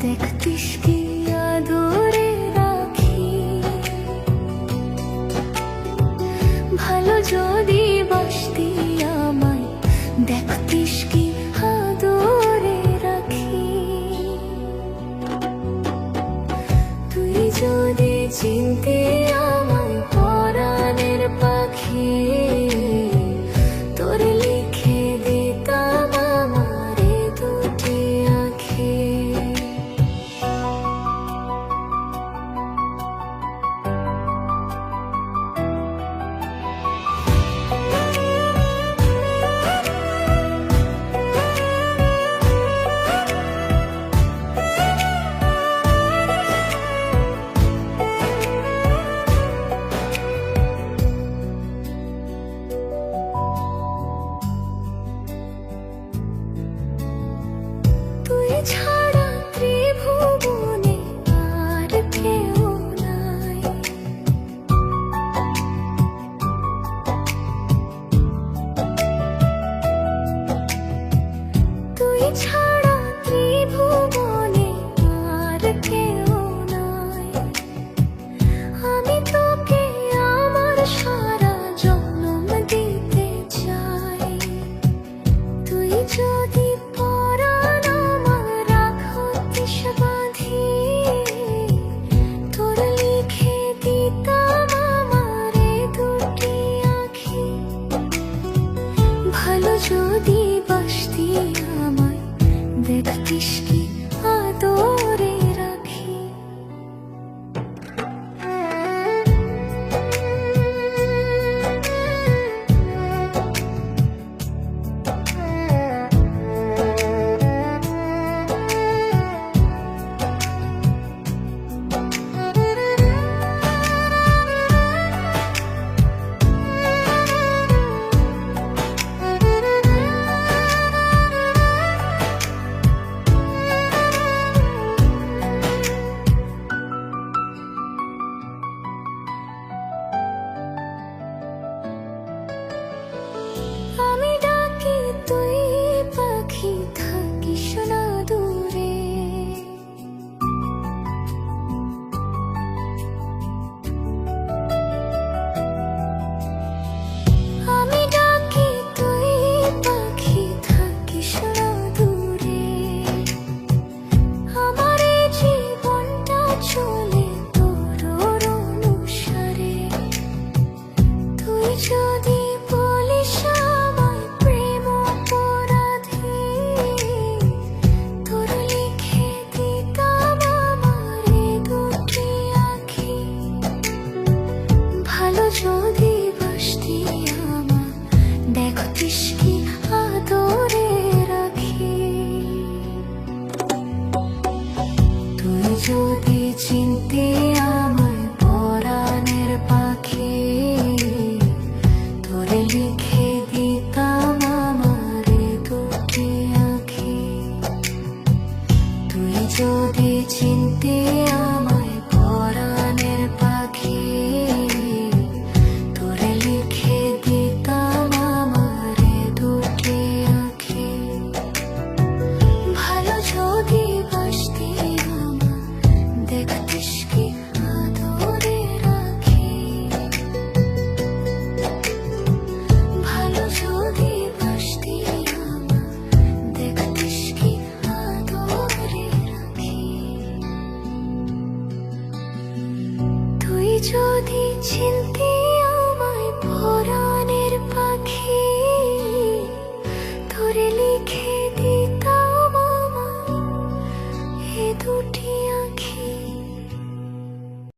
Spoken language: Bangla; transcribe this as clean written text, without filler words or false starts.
দেখতিস কি আদরে রাখি, ভালো যদি বাসতি আমায় দেখতিস কি আদরে রাখি। তুই যদি চিনতি আমায় পরাণের পাখি, তোর লিখে দিতাম আমার এ দুটি আঁখি। তুই ছাড়া ত্রিভুবনে আর কেউ নাই, তুই ছাড়া ত্রিভুবনে আর কেউ নাই। আমি তোকে আমার সারা জন্ম দিতে চাই। তুই যদি পরাণ আমার রাখতিস বাঁধি, তোর লিখে দিতাম আমার এ দুটি আঁখি। ভালো যদি বাসতি আমায় দেখতিস কি আদর